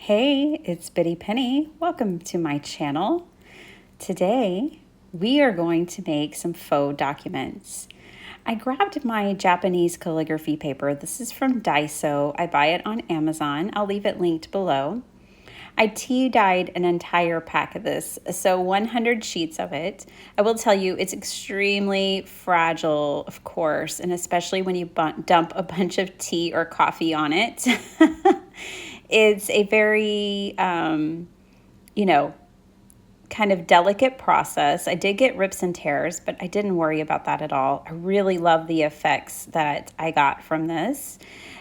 Hey, it's Biddy Penny. Welcome to my channel. Today, we are going to make some faux documents. I grabbed my Japanese calligraphy paper. This is from Daiso. I buy it on Amazon. I'll leave it linked below. I tea-dyed an entire pack of this, so 100 sheets of it. I will tell you, it's extremely fragile, of course, and especially when you dump a bunch of tea or coffee on it. It's a very, kind of delicate process. I did get rips and tears, but I didn't worry about that at all. I really love the effects that I got from this,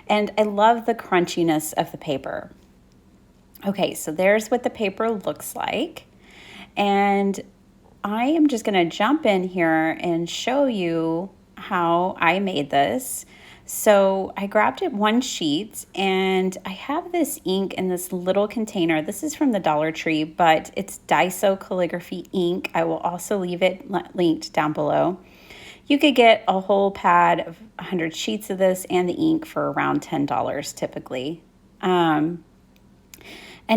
and I love the crunchiness of the paper. Okay, so there's what the paper looks like, and I am just going to jump in here and show you how I made this. So I grabbed it one sheet, and I have this ink in this little container. This is from the Dollar Tree, but it's Daiso calligraphy ink. I will also leave it linked down below. You could get a whole pad of 100 sheets of this and the ink for around $10 typically. And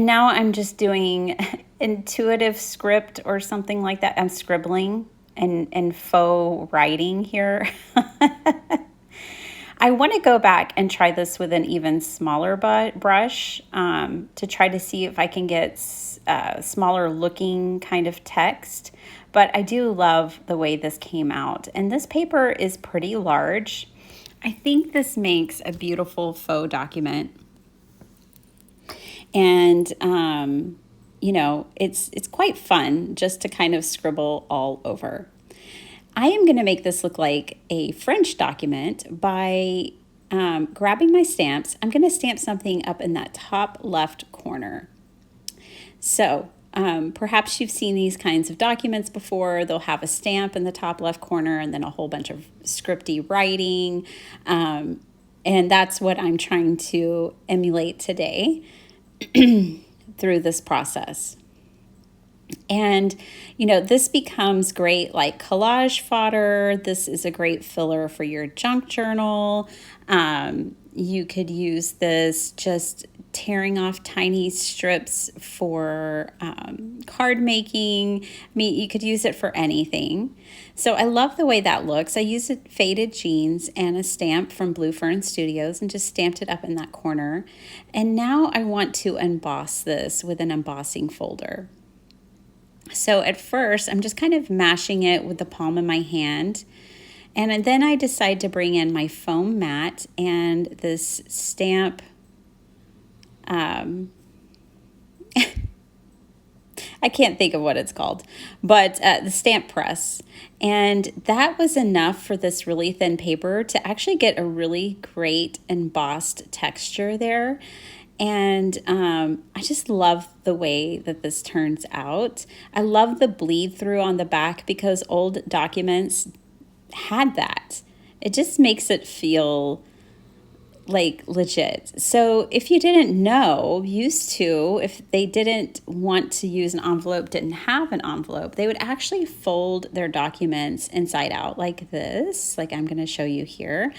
now I'm just doing intuitive script or something like that. I'm scribbling and faux writing here. I want to go back and try this with an even smaller brush to try to see if I can get smaller looking kind of text. But I do love the way this came out. And this paper is pretty large. I think this makes a beautiful faux document. And, it's quite fun just to kind of scribble all over. I am going to make this look like a French document by grabbing my stamps. I'm going to stamp something up in that top left corner. So perhaps you've seen these kinds of documents before. They'll have a stamp in the top left corner and then a whole bunch of scripty writing. And that's what I'm trying to emulate today through this process. And, this becomes great like collage fodder. This is a great filler for your junk journal. You could use this just tearing off tiny strips for card making. I mean, you could use it for anything. So I love the way that looks. I used faded jeans and a stamp from Blue Fern Studios and just stamped it up in that corner. And now I want to emboss this with an embossing folder. So at first, I'm just kind of mashing it with the palm of my hand. And then I decide to bring in my foam mat and this stamp. I can't think of what it's called, but the stamp press. And that was enough for this really thin paper to actually get a really great embossed texture there. And I just love the way that this turns out. I love the bleed through on the back because old documents had that. It just makes it feel like legit. So if you didn't know, if they didn't want to use an envelope, didn't have an envelope, they would actually fold their documents inside out like this, like I'm going to show you here.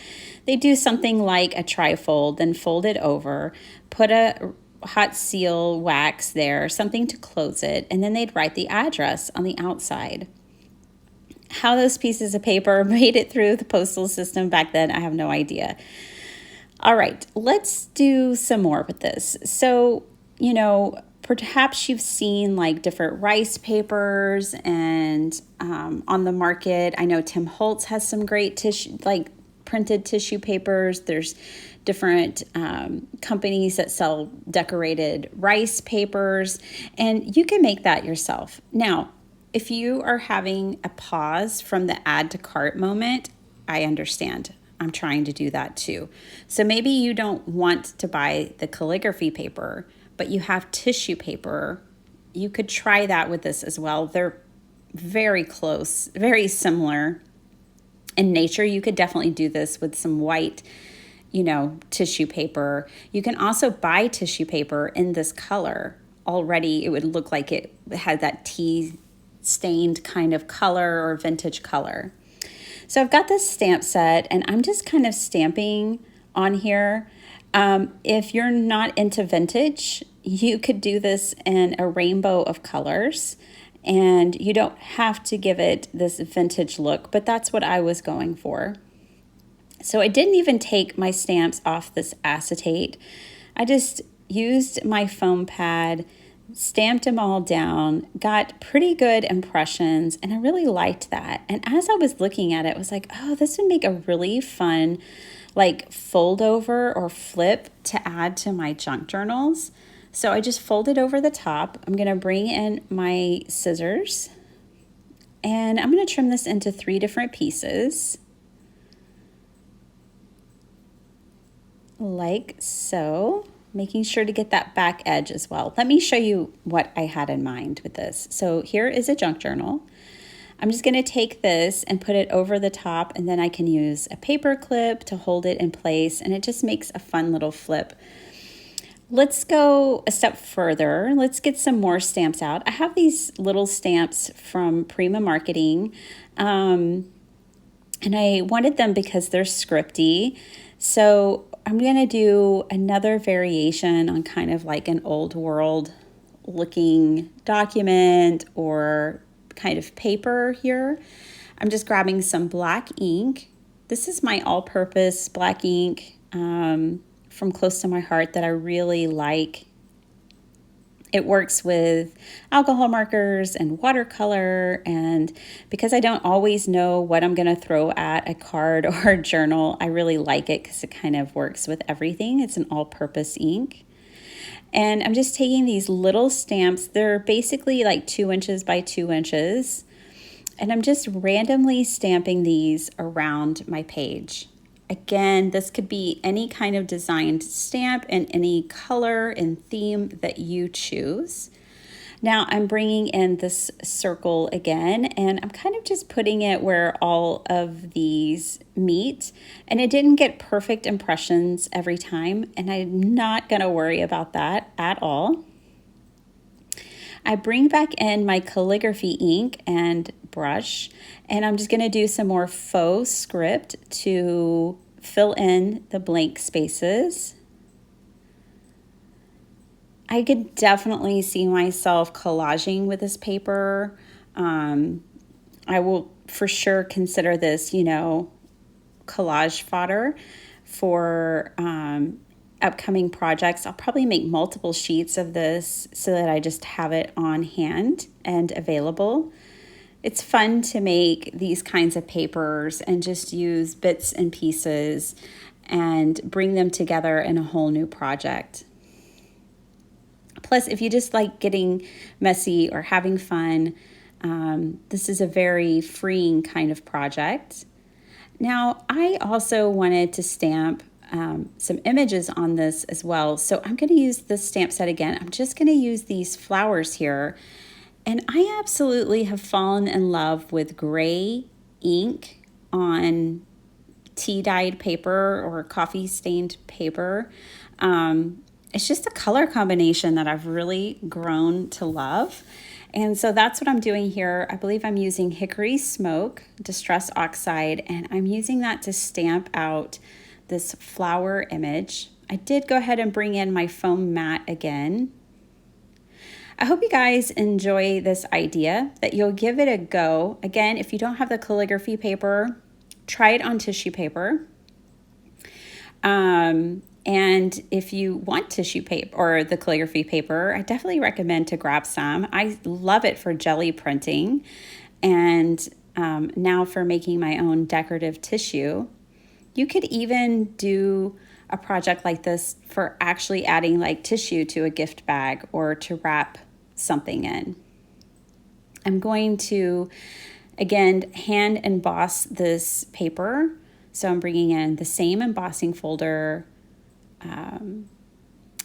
They do something like a trifold, then fold it over, put a hot seal wax there, something to close it, and then they'd write the address on the outside. How those pieces of paper made it through the postal system back then, I have no idea. All right, let's do some more with this. So, perhaps you've seen like different rice papers and on the market. I know Tim Holtz has some great tissue, like printed tissue papers. There's different companies that sell decorated rice papers, and you can make that yourself. Now, if you are having a pause from the add to cart moment, I understand. I'm trying to do that too. So maybe you don't want to buy the calligraphy paper, but you have tissue paper. You could try that with this as well. They're very close, very similar in nature. You could definitely do this with some white, tissue paper. You can also buy tissue paper in this color. Already it would look like it had that tea stained kind of color or vintage color. So I've got this stamp set and I'm just kind of stamping on here. If you're not into vintage, you could do this in a rainbow of colors, and you don't have to give it this vintage look, but that's what I was going for. So I didn't even take my stamps off this acetate. I just used my foam pad, stamped them all down, got pretty good impressions, and I really liked that. And as I was looking at it, I was like, oh, this would make a really fun like fold over or flip to add to my junk journals. So I just folded over the top. I'm gonna bring in my scissors and I'm gonna trim this into 3 different pieces. Like so, making sure to get that back edge as well. Let me show you what I had in mind with this. So here is a junk journal. I'm just gonna take this and put it over the top, and then I can use a paper clip to hold it in place, and it just makes a fun little flip. Let's go a step further. Let's get some more stamps out. I have these little stamps from Prima Marketing, and I wanted them because they're scripty. So I'm gonna do another variation on kind of like an old world looking document or kind of paper here. I'm just grabbing some black ink. This is my all-purpose black ink from Close to My Heart that I really like. It works with alcohol markers and watercolor, and because I don't always know what I'm gonna throw at a card or a journal, I really like it because it kind of works with everything. It's an all-purpose ink. And I'm just taking these little stamps. They're basically like 2 inches by 2 inches. And I'm just randomly stamping these around my page. Again, this could be any kind of designed stamp in any color and theme that you choose. Now I'm bringing in this circle again, and I'm kind of just putting it where all of these meet. And it didn't get perfect impressions every time, and I'm not gonna worry about that at all. I bring back in my calligraphy ink and brush, and I'm just gonna do some more faux script to fill in the blank spaces. I could definitely see myself collaging with this paper. I will for sure consider this, collage fodder for upcoming projects. I'll probably make multiple sheets of this so that I just have it on hand and available. It's fun to make these kinds of papers and just use bits and pieces and bring them together in a whole new project. Plus, if you just like getting messy or having fun, this is a very freeing kind of project. Now, I also wanted to stamp some images on this as well. So I'm going to use this stamp set again. I'm just going to use these flowers here. And I absolutely have fallen in love with gray ink on tea-dyed paper or coffee-stained paper. It's just a color combination that I've really grown to love. And so that's what I'm doing here. I believe I'm using Hickory Smoke Distress Oxide, and I'm using that to stamp out this flower image. I did go ahead and bring in my foam mat again. I hope you guys enjoy this idea, that you'll give it a go. Again, if you don't have the calligraphy paper, try it on tissue paper. And if you want tissue paper or the calligraphy paper, I definitely recommend to grab some. I love it for jelly printing, and now for making my own decorative tissue. You could even do a project like this for actually adding like tissue to a gift bag or to wrap something in. I'm going to, again, hand emboss this paper. So I'm bringing in the same embossing folder,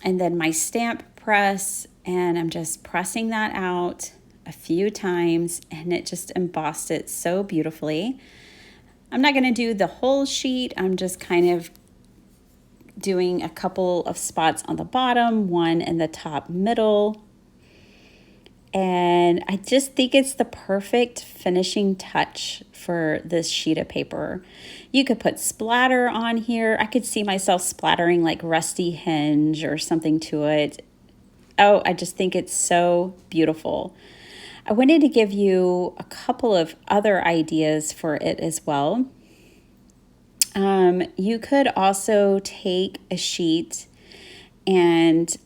and then my stamp press, and I'm just pressing that out a few times, and it just embossed it so beautifully. I'm not going to do the whole sheet. I'm just kind of doing a couple of spots on the bottom, one in the top middle. And I just think it's the perfect finishing touch for this sheet of paper. You could put splatter on here. I could see myself splattering like rusty hinge or something to it. Oh, I just think it's so beautiful. I wanted to give you a couple of other ideas for it as well. You could also take a sheet and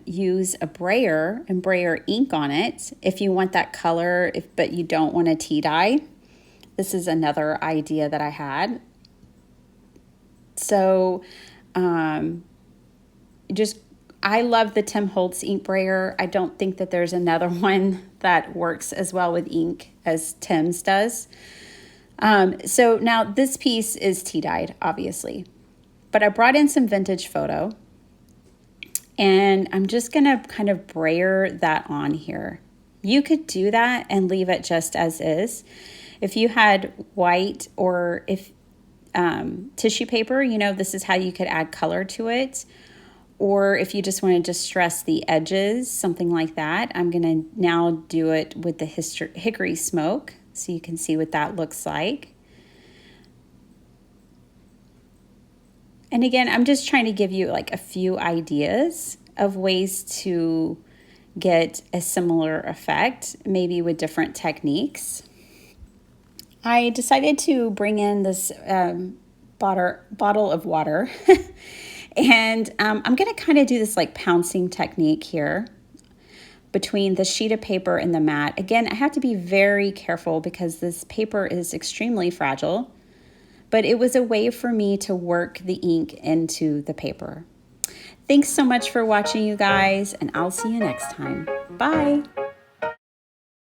use a brayer and brayer ink on it if you want that color, but you don't want a tea dye. This is another idea that I had. So I love the Tim Holtz ink brayer. I don't think that there's another one that works as well with ink as Tim's does. So now this piece is tea dyed, obviously, but I brought in some vintage photo. And I'm just going to kind of brayer that on here. You could do that and leave it just as is. If you had white or if tissue paper, this is how you could add color to it. Or if you just want to distress the edges, something like that. I'm going to now do it with the hickory smoke so you can see what that looks like. And again, I'm just trying to give you like a few ideas of ways to get a similar effect, maybe with different techniques. I decided to bring in this bottle of water and I'm going to kind of do this like pouncing technique here between the sheet of paper and the mat. Again, I have to be very careful because this paper is extremely fragile. But it was a way for me to work the ink into the paper. Thanks so much for watching, you guys, and I'll see you next time. Bye.